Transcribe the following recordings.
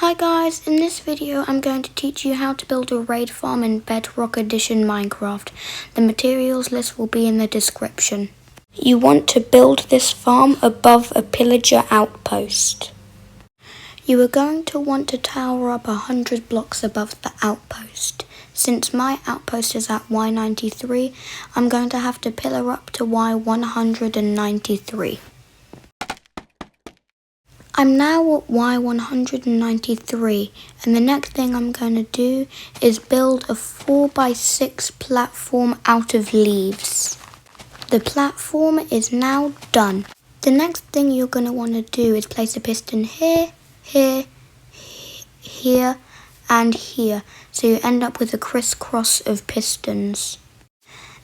Hi guys, in this video I'm going to teach you how to build a raid farm in Bedrock Edition Minecraft. The materials list will be in the description. You want to build this farm above a pillager outpost. You are going to want to tower up 100 blocks above the outpost. Since my outpost is at Y93, I'm going to have to pillar up to Y193. I'm now at Y193 and the next thing I'm going to do is build a 4x6 platform out of leaves. The platform is now done. The next thing you're going to want to do is place a piston here, here, here and here, so you end up with a crisscross of pistons.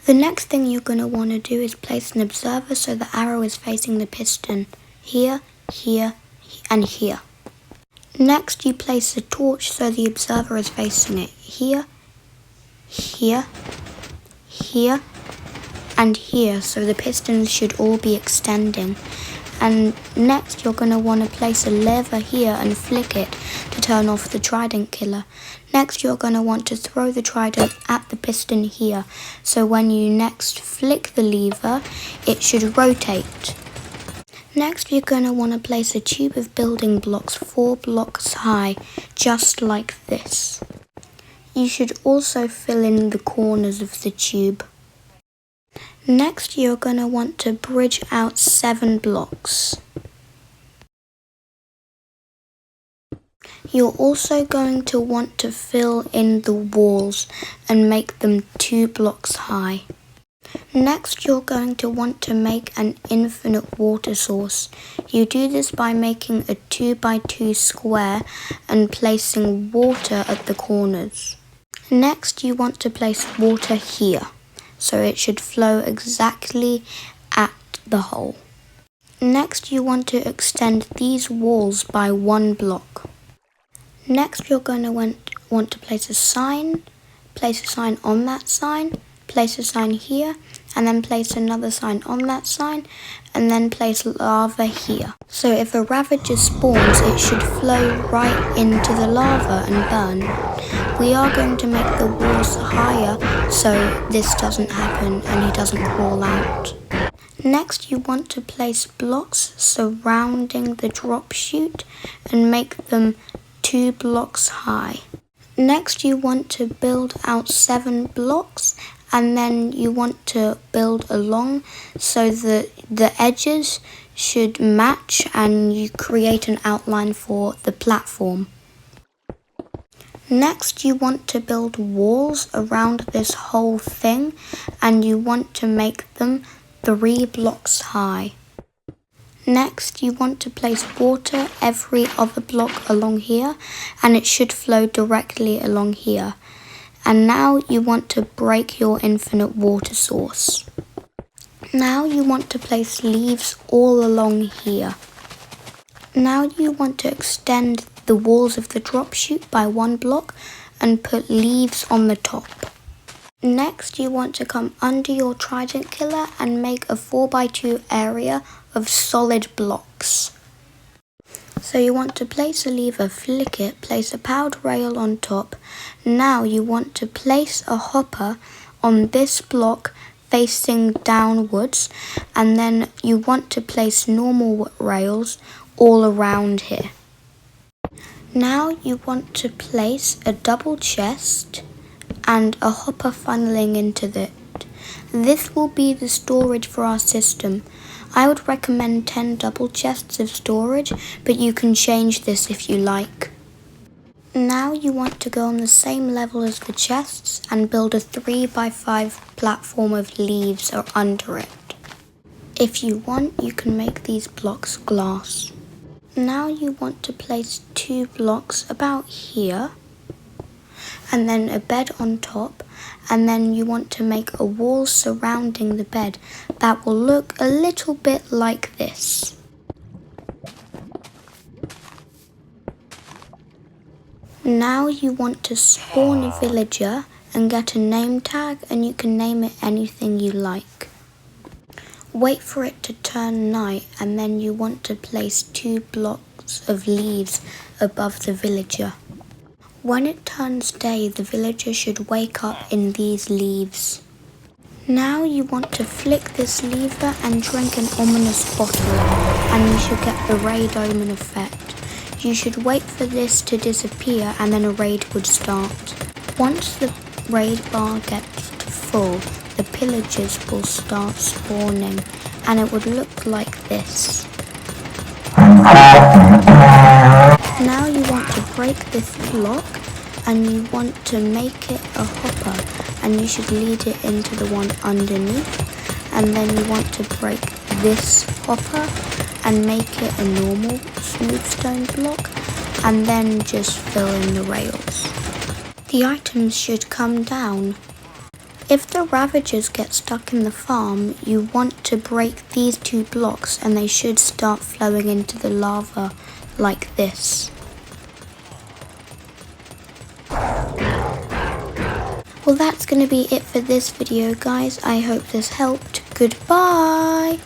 The next thing you're going to want to do is place an observer so the arrow is facing the piston here, here, and here. Next you place a torch so the observer is facing it here, here, here, and here, so the pistons should all be extending. And next you're going to want to place a lever here and flick it to turn off the trident killer. Next you're going to want to throw the trident at the piston here, so when you next flick the lever it should rotate. Next you're going to want to place a tube of building blocks 4 blocks high, just like this. You should also fill in the corners of the tube. Next you're going to want to bridge out 7 blocks. You're also going to want to fill in the walls and make them 2 blocks high. Next you're going to want to make an infinite water source. You do this by making a 2x2 square and placing water at the corners. Next you want to place water here, so it should flow exactly at the hole. Next you want to extend these walls by 1 block. Next you're going to want to place a sign on that sign, place a sign here, and then place another sign on that sign, and then place lava here. So if a ravager spawns, it should flow right into the lava and burn. We are going to make the walls higher so this doesn't happen and he doesn't crawl out. Next you want to place blocks surrounding the drop chute and make them 2 blocks high. Next you want to build out 7 blocks, and then you want to build along so that the edges should match and you create an outline for the platform. Next you want to build walls around this whole thing and you want to make them 3 blocks high. Next you want to place water every other block along here and it should flow directly along here. And now you want to break your infinite water source. Now you want to place leaves all along here. Now you want to extend the walls of the drop chute by 1 block and put leaves on the top. Next you want to come under your trident killer and make a 4x2 area of solid blocks. So you want to place a lever, flick it, place a powered rail on top. Now you want to place a hopper on this block facing downwards, and then you want to place normal rails all around here. Now you want to place a double chest and a hopper funneling into it. This will be the storage for our system. I would recommend 10 double chests of storage, but you can change this if you like. Now you want to go on the same level as the chests and build a 3x5 platform of leaves under it. If you want, you can make these blocks glass. Now you want to place 2 blocks about here, and then a bed on top, and then you want to make a wall surrounding the bed that will look a little bit like this. Now you want to spawn a villager and get a name tag, and you can name it anything you like. Wait for it to turn night, and then you want to place 2 blocks lots of leaves above the villager. When it turns day, the villager should wake up in these leaves. Now you want to flick this lever and drink an ominous bottle, and you should get the raid omen effect. You should wait for this to disappear and then a raid would start. Once the raid bar gets to full, the pillagers will start spawning, and it would look like this. Now you want to break this block, and you want to make it a hopper, and you should lead it into the one underneath, and then you want to break this hopper and make it a normal smooth stone block, and then just fill in the rails. The items should come down. If the ravagers get stuck in the farm, you want to break these two blocks and they should start flowing into the lava like this. Well, that's going to be it for this video, guys. I hope this helped. Goodbye!